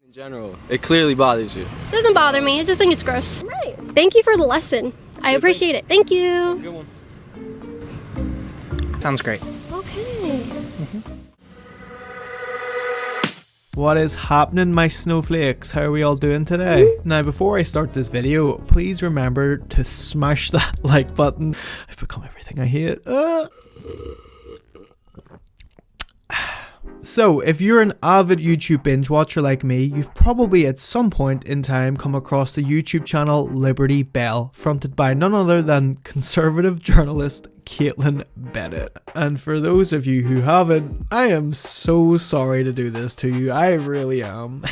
In general, it clearly bothers you. It doesn't bother me. I just think it's gross. Right. Thank you for the lesson. I appreciate it. Thank you. Good one. Sounds great. Okay. What is happening, my snowflakes? How are we all doing today? Now, before I start this video, please remember to smash that like button. I've become everything I hate. So, if you're an avid YouTube binge watcher like me, you've probably at some point in time come across the YouTube channel Liberty Bell, fronted by none other than conservative journalist Kaitlin Bennett. And for those of you who haven't, I am so sorry to do this to you. I really am.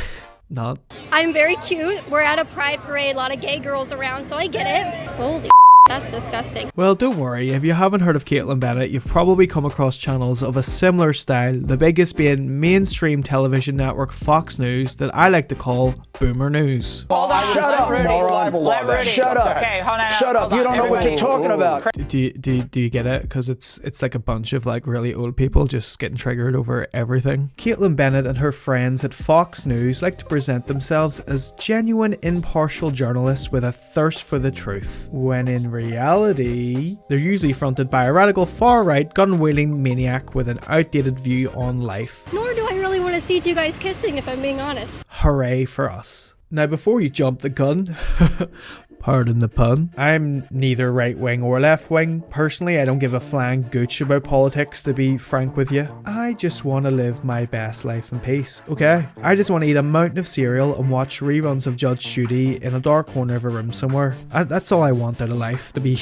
Not. I'm very cute. We're at a pride parade, a lot of gay girls around, so I get it. Holy that's disgusting. Well, don't worry, if you haven't heard of Kaitlin Bennett, you've probably come across channels of a similar style, the biggest being mainstream television network Fox News that I like to call Boomer News. Shut up, moron. Shut up. Okay, hold on. Shut up. You don't know what you're talking about. Do you get it? Because it's like a bunch of like really old people just getting triggered over everything. Kaitlin Bennett and her friends at Fox News like to present themselves as genuine impartial journalists with a thirst for the truth, when in reality, they're usually fronted by a radical far-right gun-wielding maniac with an outdated view on life. Nor do I really want to see two guys kissing, if I'm being honest. Hooray for us. Now, before you jump the gun, pardon the pun, I'm neither right-wing or left-wing. Personally, I don't give a flying gooch about politics, to be frank with you. I just want to live my best life in peace, okay? I just want to eat a mountain of cereal and watch reruns of Judge Judy in a dark corner of a room somewhere. That's all I want out of life, to be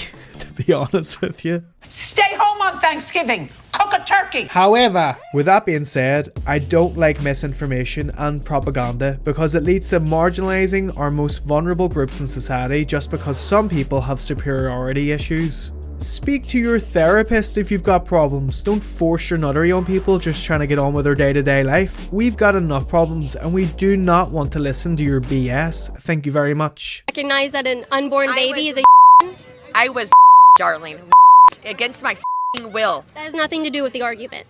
honest with you. Stay home on Thanksgiving. Cook a turkey. However, with that being said, I don't like misinformation and propaganda because it leads to marginalizing our most vulnerable groups in society just because some people have superiority issues. Speak to your therapist if you've got problems. Don't force your nuttery on people just trying to get on with their day-to-day life. We've got enough problems and we do not want to listen to your BS. Thank you very much. Recognize that an unborn baby is a I was darling, against my will. That has nothing to do with the argument.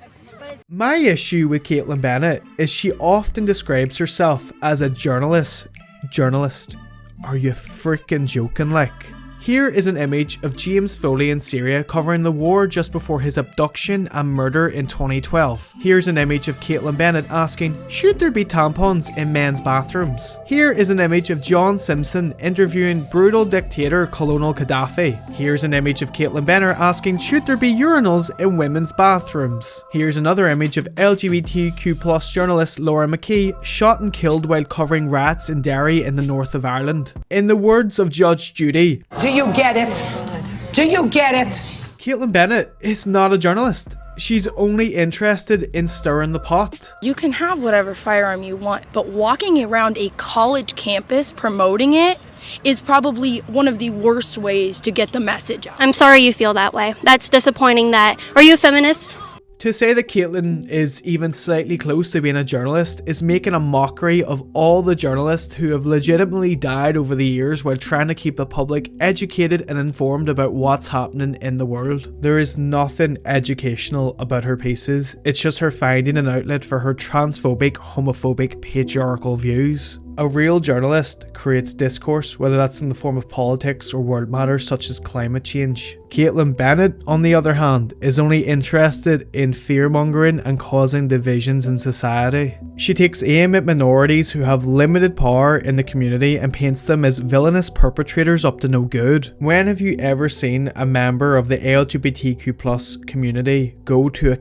My issue with Kaitlin Bennett is she often describes herself as a journalist. Journalist? Are you freaking joking like? Here is an image of James Foley in Syria covering the war just before his abduction and murder in 2012. Here's an image of Kaitlin Bennett asking, should there be tampons in men's bathrooms? Here is an image of John Simpson interviewing brutal dictator Colonel Gaddafi. Here's an image of Kaitlin Bennett asking, should there be urinals in women's bathrooms? Here's another image of LGBTQ+ journalist Laura McKee shot and killed while covering rats in Derry in the north of Ireland. In the words of Judge Judy, Do you get it? Do you get it? Kaitlin Bennett is not a journalist. She's only interested in stirring the pot. You can have whatever firearm you want, but walking around a college campus promoting it is probably one of the worst ways to get the message out. I'm sorry you feel that way. That's disappointing. Are you a feminist? To say that Kaitlin is even slightly close to being a journalist is making a mockery of all the journalists who have legitimately died over the years while trying to keep the public educated and informed about what's happening in the world. There is nothing educational about her pieces, it's just her finding an outlet for her transphobic, homophobic, patriarchal views. A real journalist creates discourse, whether that's in the form of politics or world matters such as climate change. Kaitlin Bennett, on the other hand, is only interested in fear-mongering and causing divisions in society. She takes aim at minorities who have limited power in the community and paints them as villainous perpetrators up to no good. When have you ever seen a member of the LGBTQ+ community go to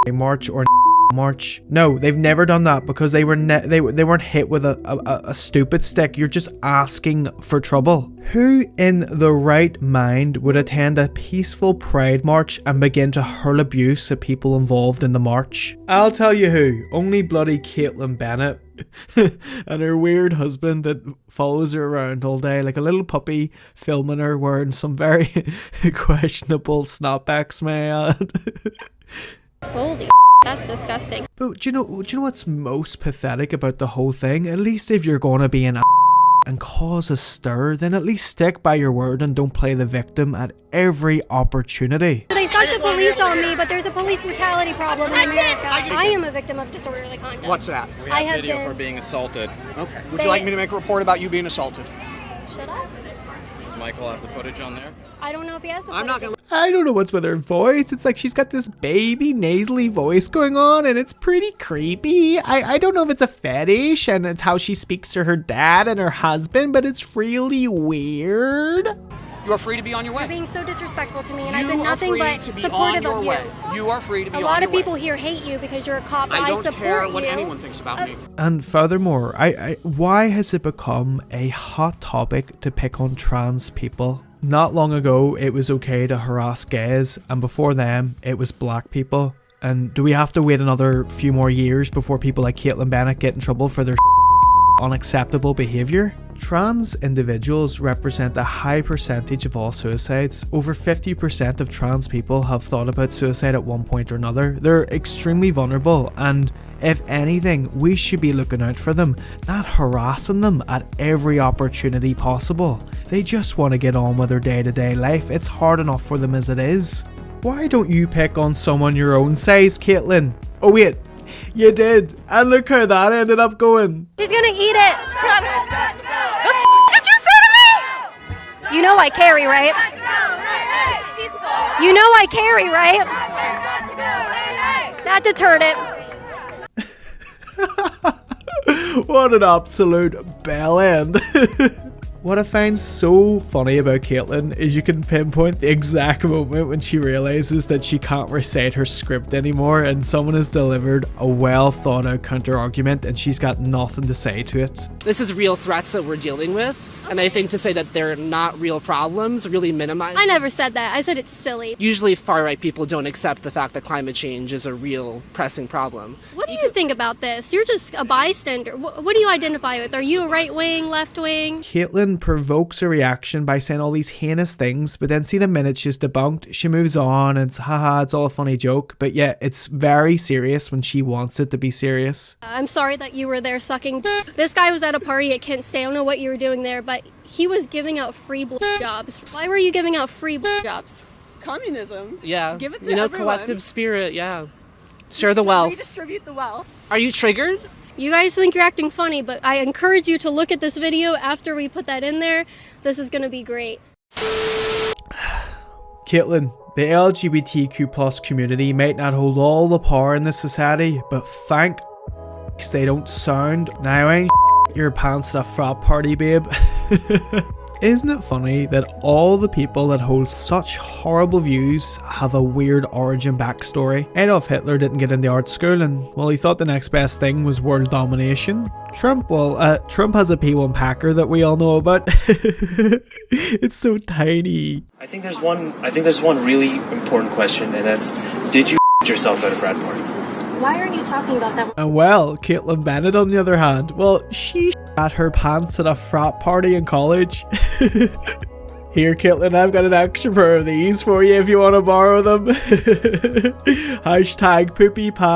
a march or march? No, they've never done that because they weren't hit with a stupid stick. You're just asking for trouble. Who in the right mind would attend a peaceful pride march and begin to hurl abuse at people involved in the march? I'll tell you who. Only bloody Kaitlin Bennett and her weird husband that follows her around all day like a little puppy, filming her wearing some very questionable snapbacks, may I add. Holy that's disgusting. But do you know what's most pathetic about the whole thing? At least if you're gonna be an and cause a stir, then at least stick by your word and don't play the victim at every opportunity. I saw put the police on me, but there's a police brutality problem in America. I am a victim of disorderly conduct. What's that? We have video for being assaulted. Okay. Would you like me to make a report about you being assaulted? Should I? Does Michael have the footage on there? I don't know if he has the I'm not gonna. I don't know what's with her voice. It's like she's got this baby nasally voice going on, and it's pretty creepy. I don't know if it's a fetish and it's how she speaks to her dad and her husband, but it's really weird. You are free to be on your way. You're being so disrespectful to me, and You I've been are nothing free but to be supportive on your of way. you. You are free to be on A your way. lot of people here hate you because you're a cop, but I don't support care what you. anyone thinks about me. And furthermore, why has it become a hot topic to pick on trans people? Not long ago, it was okay to harass gays, and before them, it was black people. And do we have to wait another few more years before people like Kaitlin Bennett get in trouble for their unacceptable behaviour? Trans individuals represent a high percentage of all suicides. Over 50% of trans people have thought about suicide at one point or another. They're extremely vulnerable, and if anything, we should be looking out for them, not harassing them at every opportunity possible. They just want to get on with their day-to-day life. It's hard enough for them as it is. Why don't you pick on someone your own size, Kaitlin? Oh wait, you did, and look how that ended up going. She's gonna eat it. Did you say to me? You know I carry, right? You know I carry, right? That deterred it. What an absolute bell end. What I find so funny about Kaitlin is you can pinpoint the exact moment when she realizes that she can't recite her script anymore and someone has delivered a well thought out counter argument and she's got nothing to say to it. This is real threats that we're dealing with, and I think to say that they're not real problems really minimizes. I never said that. I said it's silly. Usually far-right people don't accept the fact that climate change is a real pressing problem. What do you think about this? You're just a bystander. What do you identify with? Are you a right wing, left wing? Kaitlin provokes a reaction by saying all these heinous things, but then see the minute she's debunked, she moves on and it's haha, it's all a funny joke, but yeah, it's very serious when she wants it to be serious. I'm sorry that you were there sucking. This guy was at a party at Kent State. I don't know what you were doing there, but he was giving out free jobs. Why were you giving out free jobs? Communism. Yeah. Give it to everyone. Collective spirit, yeah. Share the wealth. Redistribute the wealth. Are you triggered? You guys think you're acting funny, but I encourage you to look at this video after we put that in there. This is gonna be great. Kaitlin, the LGBTQ+ community might not hold all the power in this society, but thank they don't sound. Now ain't your pants a frat party, babe. Isn't it funny that all the people that hold such horrible views have a weird origin backstory? Adolf Hitler didn't get into art school and, well, he thought the next best thing was world domination. Trump has a P1 Packer that we all know about. It's so tiny. I think there's one really important question, and that's, did you yourself at a frat party? Why are you talking about that? And well, Kaitlin Bennett on the other hand, well, she at her pants at a frat party in college. Here, Kaitlin, I've got an extra pair of these for you if you want to borrow them. Hashtag poopy pants.